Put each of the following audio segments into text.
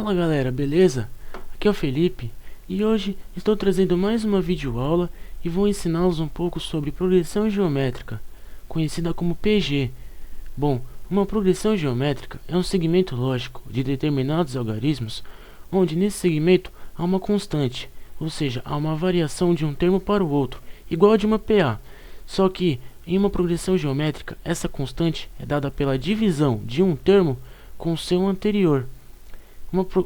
Fala galera, beleza? Aqui é o Felipe e hoje estou trazendo mais uma videoaula e vou ensiná-los um pouco sobre progressão geométrica, conhecida como PG. Bom, uma progressão geométrica é um segmento lógico de determinados algarismos, onde nesse segmento há uma constante, ou seja, há uma variação de um termo para o outro, igual a de uma PA, só que em uma progressão geométrica essa constante é dada pela divisão de um termo com o seu anterior.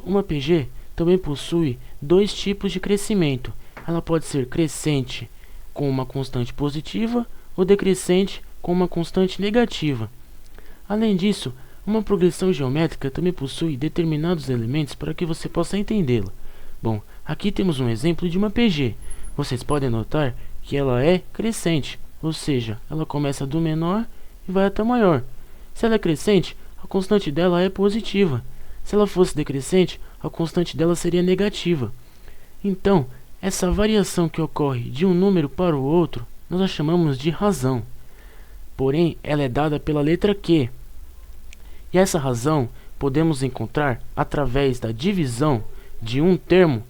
Uma PG também possui dois tipos de crescimento. Ela pode ser crescente com uma constante positiva ou decrescente com uma constante negativa. Além disso, uma progressão geométrica também possui determinados elementos para que você possa entendê-la. Bom, aqui temos um exemplo de uma PG. Vocês podem notar que ela é crescente, ou seja, ela começa do menor e vai até o maior. Se ela é crescente, a constante dela é positiva. Se ela fosse decrescente, a constante dela seria negativa. Então, essa variação que ocorre de um número para o outro, nós a chamamos de razão. Porém, ela é dada pela letra Q. E essa razão podemos encontrar através da divisão de um termo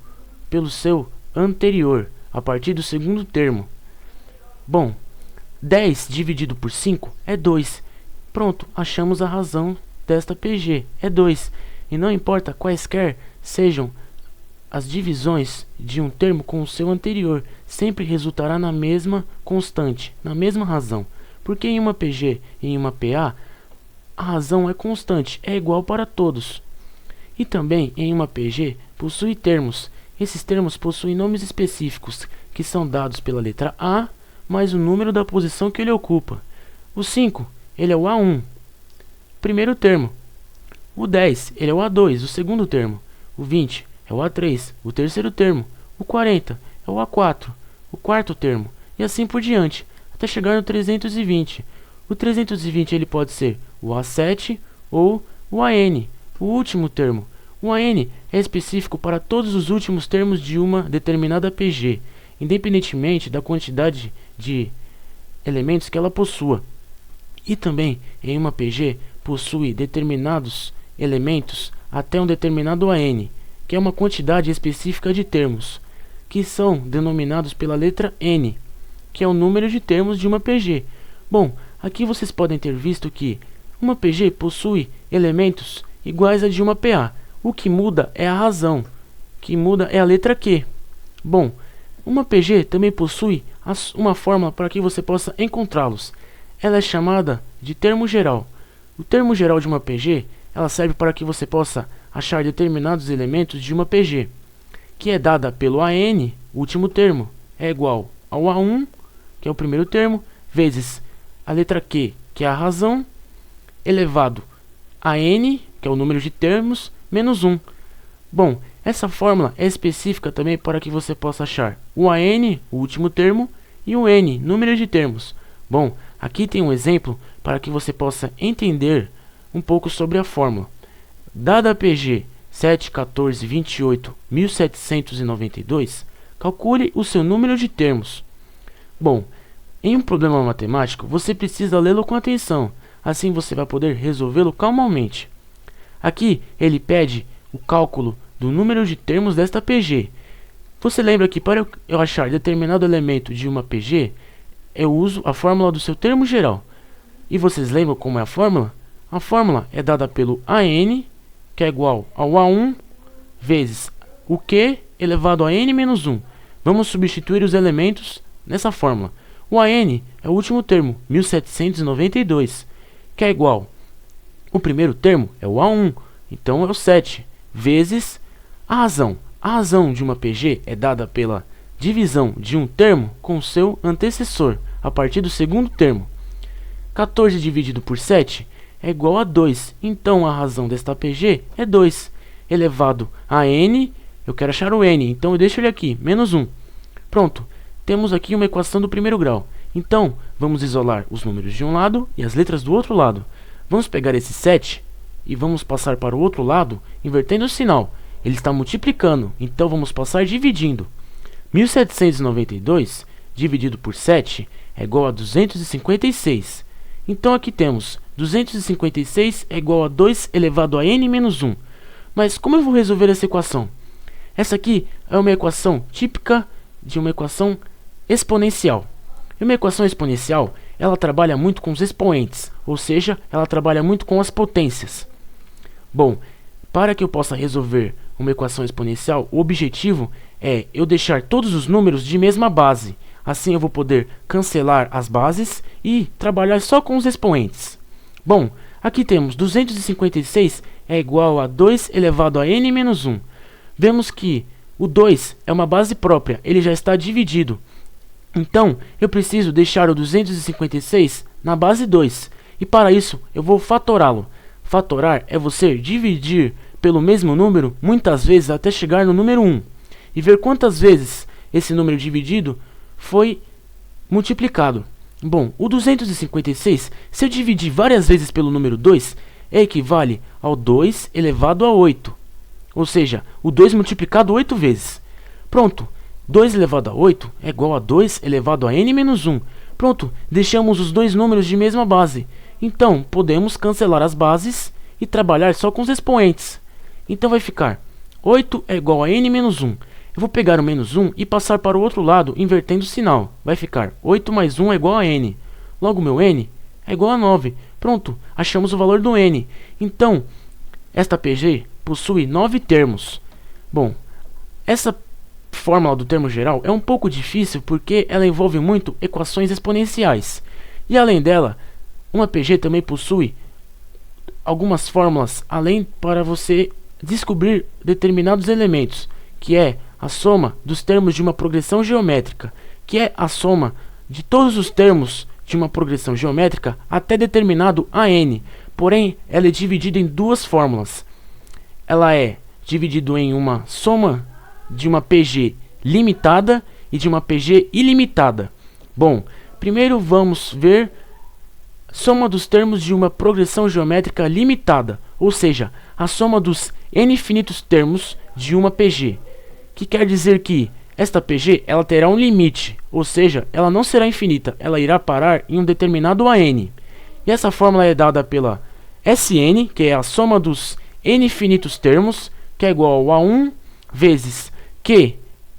pelo seu anterior, a partir do segundo termo. Bom, 10 dividido por 5 é 2. Pronto, achamos a razão desta PG, é 2. E não importa quaisquer sejam as divisões de um termo com o seu anterior, sempre resultará na mesma constante, na mesma razão. Porque em uma PG e em uma PA, a razão é constante, é igual para todos. E também em uma PG possui termos. Esses termos possuem nomes específicos, que são dados pela letra A, mais o número da posição que ele ocupa. O 5, ele é o A1, primeiro termo. O 10, ele é o A2, o segundo termo. O 20 é o A3, o terceiro termo. O 40 é o A4, o quarto termo. E assim por diante, até chegar no 320. O 320 ele pode ser o A7 ou o AN, o último termo. O AN é específico para todos os últimos termos de uma determinada PG, independentemente da quantidade de elementos que ela possua. E também em uma PG possui determinados elementos até um determinado AN, que é uma quantidade específica de termos, que são denominados pela letra N, que é o número de termos de uma PG. Bom, aqui vocês podem ter visto que uma PG possui elementos iguais a de uma PA. O que muda é a razão, que muda é a letra Q. Bom, uma PG também possui uma fórmula para que você possa encontrá-los. Ela é chamada de termo geral. O termo geral de uma PG ela serve para que você possa achar determinados elementos de uma PG, que é dada pelo AN, o último termo, é igual ao A1, que é o primeiro termo, vezes a letra Q, que é a razão, elevado a N, que é o número de termos, menos 1. Bom, essa fórmula é específica também para que você possa achar o AN, o último termo, e o N, número de termos. Bom, aqui tem um exemplo para que você possa entender um pouco sobre a fórmula. Dada a PG 7,14,28,1792, calcule o seu número de termos. Bom, em um problema matemático, você precisa lê-lo com atenção, assim você vai poder resolvê-lo calmamente. Aqui, ele pede o cálculo do número de termos desta PG. Você lembra que para eu achar determinado elemento de uma PG, eu uso a fórmula do seu termo geral. E vocês lembram como é a fórmula? A fórmula é dada pelo AN, que é igual ao A1, vezes o Q elevado a N menos 1. Vamos substituir os elementos nessa fórmula. O AN é o último termo, 1792, que é igual. O primeiro termo é o A1, então é o 7, vezes a razão. A razão de uma PG é dada pela divisão de um termo com seu antecessor, a partir do segundo termo. 14 dividido por 7 é igual a 2, então a razão desta PG é 2, elevado a N, eu quero achar o N, então eu deixo ele aqui, menos 1. Pronto, temos aqui uma equação do primeiro grau. Então, vamos isolar os números de um lado e as letras do outro lado. Vamos pegar esse 7 e vamos passar para o outro lado, invertendo o sinal. Ele está multiplicando, então vamos passar dividindo. 1792 dividido por 7 é igual a 256. Então aqui temos 256 é igual a 2 elevado a n menos 1. Mas como eu vou resolver essa equação? Essa aqui é uma equação típica de uma equação exponencial. E uma equação exponencial, ela trabalha muito com os expoentes, ou seja, ela trabalha muito com as potências. Bom, para que eu possa resolver uma equação exponencial, o objetivo é eu deixar todos os números de mesma base. Assim eu vou poder cancelar as bases e trabalhar só com os expoentes. Bom, aqui temos 256 é igual a 2 elevado a n menos 1. Vemos que o 2 é uma base própria, ele já está dividido. Então, eu preciso deixar o 256 na base 2. E para isso, eu vou fatorá-lo. Fatorar é você dividir pelo mesmo número muitas vezes até chegar no número 1. E ver quantas vezes esse número dividido foi multiplicado. Bom, o 256, se eu dividir várias vezes pelo número 2, equivale ao 2 elevado a 8. Ou seja, o 2 multiplicado 8 vezes. Pronto, 2 elevado a 8 é igual a 2 elevado a n menos 1. Pronto, deixamos os dois números de mesma base. Então, podemos cancelar as bases e trabalhar só com os expoentes. Então vai ficar 8 é igual a n menos 1. Eu vou pegar o menos 1 e passar para o outro lado, invertendo o sinal. Vai ficar 8 mais 1 é igual a n. Logo, meu n é igual a 9. Pronto, achamos o valor do n. Então, esta PG possui 9 termos. Bom, essa fórmula do termo geral é um pouco difícil porque ela envolve muito equações exponenciais. E além dela, uma PG também possui algumas fórmulas além para você descobrir determinados elementos, que é a soma dos termos de uma progressão geométrica, que é a soma de todos os termos de uma progressão geométrica até determinado AN. Porém, ela é dividida em duas fórmulas. Ela é dividida em uma soma de uma PG limitada e de uma PG ilimitada. Bom, primeiro vamos ver soma dos termos de uma progressão geométrica limitada, ou seja, a soma dos n infinitos termos de uma PG, que quer dizer que esta PG ela terá um limite, ou seja, ela não será infinita, ela irá parar em um determinado AN. E essa fórmula é dada pela Sn, que é a soma dos n infinitos termos, que é igual a 1 vezes q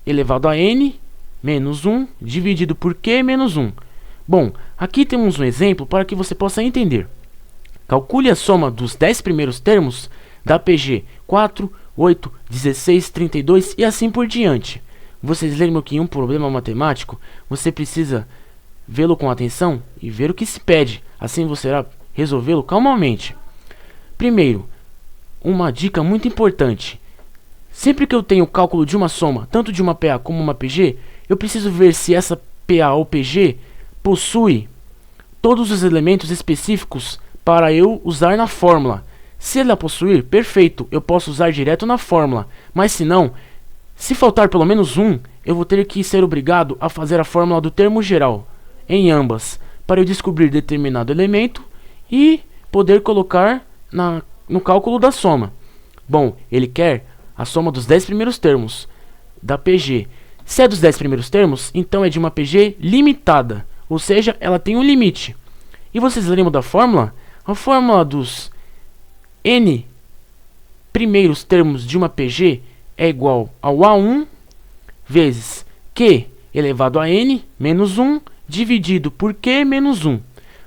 elevado a n menos 1 dividido por q menos 1. Bom, aqui temos um exemplo para que você possa entender. Calcule a soma dos 10 primeiros termos da PG 4, 8, 16, 32 e assim por diante. Vocês lembram que em um problema matemático você precisa vê-lo com atenção e ver o que se pede, assim você irá resolvê-lo calmamente. Primeiro, uma dica muito importante. Sempre que eu tenho o cálculo de uma soma, tanto de uma PA como uma PG, eu preciso ver se essa PA ou PG possui todos os elementos específicos para eu usar na fórmula. Se ela possuir, perfeito, eu posso usar direto na fórmula. Mas se não, se faltar pelo menos um, eu vou ter que ser obrigado a fazer a fórmula do termo geral em ambas, para eu descobrir determinado elemento e poder colocar no cálculo da soma. Bom, ele quer a soma dos 10 primeiros termos da PG. Se é dos 10 primeiros termos, então é de uma PG limitada, ou seja, ela tem um limite. E vocês lembram da fórmula? A fórmula dos n primeiros termos de uma PG é igual ao A1 vezes Q elevado a n menos 1 dividido por Q menos 1.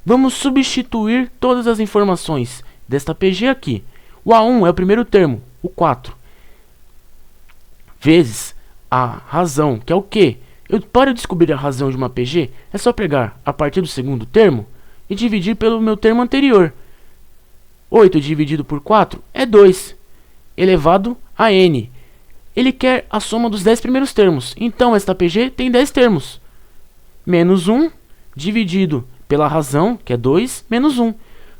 Vamos substituir todas as informações desta PG aqui. O A1 é o primeiro termo, o 4, vezes a razão, que é o Q. Para eu descobrir a razão de uma PG, é só pegar a partir do segundo termo e dividir pelo meu termo anterior. 8 dividido por 4 é 2, elevado a n. Ele quer a soma dos 10 primeiros termos, então esta PG tem 10 termos. Menos 1 dividido pela razão, que é 2, menos 1.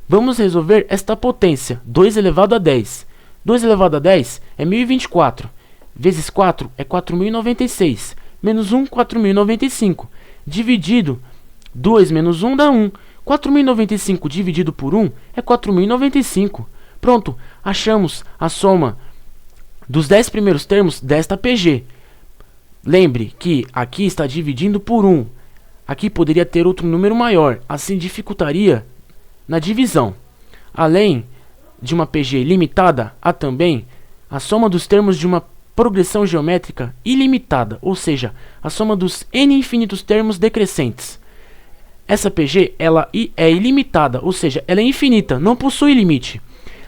Vamos resolver esta potência, 2 elevado a 10. 2 elevado a 10 é 1024, vezes 4 é 4096, menos 1, 4095, dividido 2 menos 1 dá 1. 4095 dividido por 1 é 4095. Pronto, achamos a soma dos 10 primeiros termos desta PG. Lembre que aqui está dividindo por 1. Aqui poderia ter outro número maior, assim dificultaria na divisão. Além de uma PG limitada, há também a soma dos termos de uma progressão geométrica ilimitada, ou seja, a soma dos n infinitos termos decrescentes. Essa PG ela é ilimitada, ou seja, ela é infinita, não possui limite.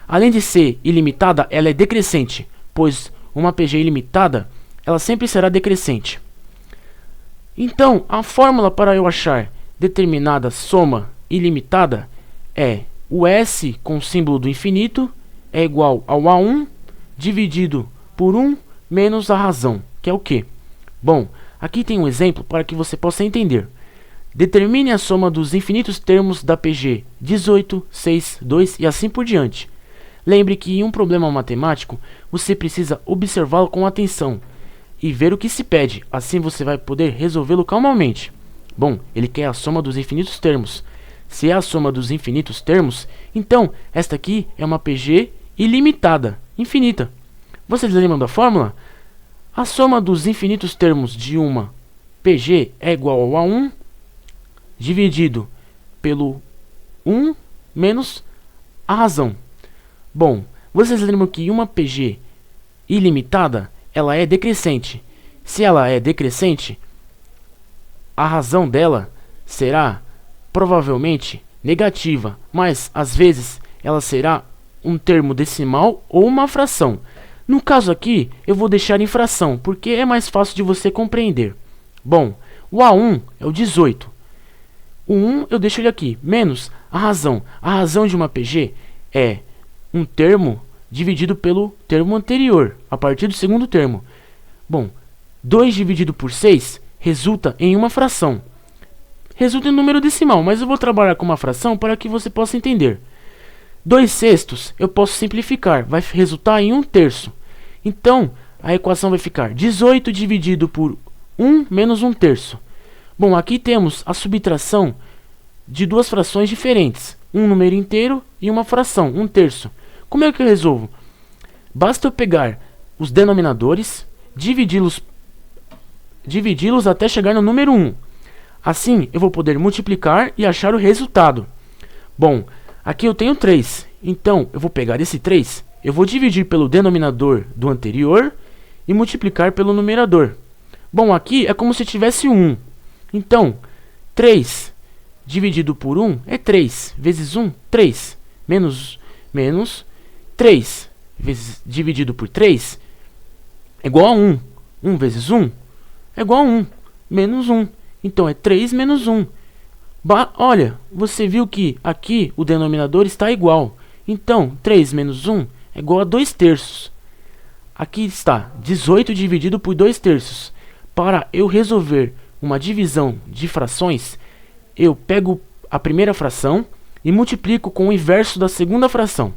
Além de ser ilimitada, ela é decrescente, pois uma PG ilimitada, ela sempre será decrescente. Então, a fórmula para eu achar determinada soma ilimitada é o S com o símbolo do infinito é igual ao A1 dividido por 1 menos a razão, que é o quê? Bom, aqui tem um exemplo para que você possa entender. Determine a soma dos infinitos termos da PG 18, 6, 2 e assim por diante. Lembre que em um problema matemático, você precisa observá-lo com atenção e ver o que se pede, assim você vai poder resolvê-lo calmamente. Bom, ele quer a soma dos infinitos termos. Se é a soma dos infinitos termos, então esta aqui é uma PG ilimitada, infinita. Vocês lembram da fórmula? A soma dos infinitos termos de uma PG é igual ao A1 dividido pelo 1 menos a razão. Bom, vocês lembram que uma PG ilimitada, ela é decrescente. Se ela é decrescente, a razão dela será provavelmente negativa, mas às vezes ela será um termo decimal ou uma fração. No caso aqui, eu vou deixar em fração, porque é mais fácil de você compreender. Bom, o A1 é o 18. O 1 eu deixo ele aqui, menos a razão. A razão de uma PG é um termo dividido pelo termo anterior, a partir do segundo termo. Bom, 2 dividido por 6 resulta em uma fração. Resulta em um número decimal, mas eu vou trabalhar com uma fração para que você possa entender. 2/6 eu posso simplificar, vai resultar em 1/3. Então, a equação vai ficar 18 dividido por 1 menos 1/3. Bom, aqui temos a subtração de duas frações diferentes, um número inteiro e uma fração, 1/3. Como é que eu resolvo? Basta eu pegar os denominadores, dividi-los até chegar no número 1. Assim, eu vou poder multiplicar e achar o resultado. Bom, aqui eu tenho 3. Então, eu vou pegar esse 3, eu vou dividir pelo denominador do anterior e multiplicar pelo numerador. Bom, aqui é como se tivesse 1. Então, 3 dividido por 1 é 3. Vezes 1, 3. Menos 3 dividido por 3 é igual a 1. 1 vezes 1 é igual a 1. Menos 1. Então, é 3 menos 1. Olha, você viu que aqui o denominador está igual. Então, 3 menos 1 é igual a 2/3. Aqui está 18 dividido por 2/3. Para eu resolver uma divisão de frações, eu pego a primeira fração e multiplico com o inverso da segunda fração.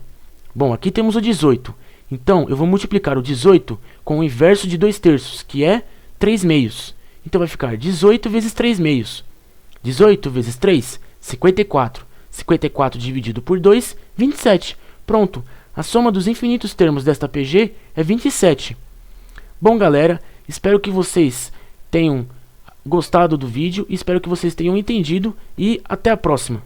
Bom, aqui temos o 18. Então, eu vou multiplicar o 18 com o inverso de 2/3, que é 3/2. Então, vai ficar 18 vezes 3/2. 18 vezes 3, 54. 54 dividido por 2, 27. Pronto, a soma dos infinitos termos desta PG é 27. Bom, galera, espero que vocês tenham gostado do vídeo, espero que vocês tenham entendido e até a próxima.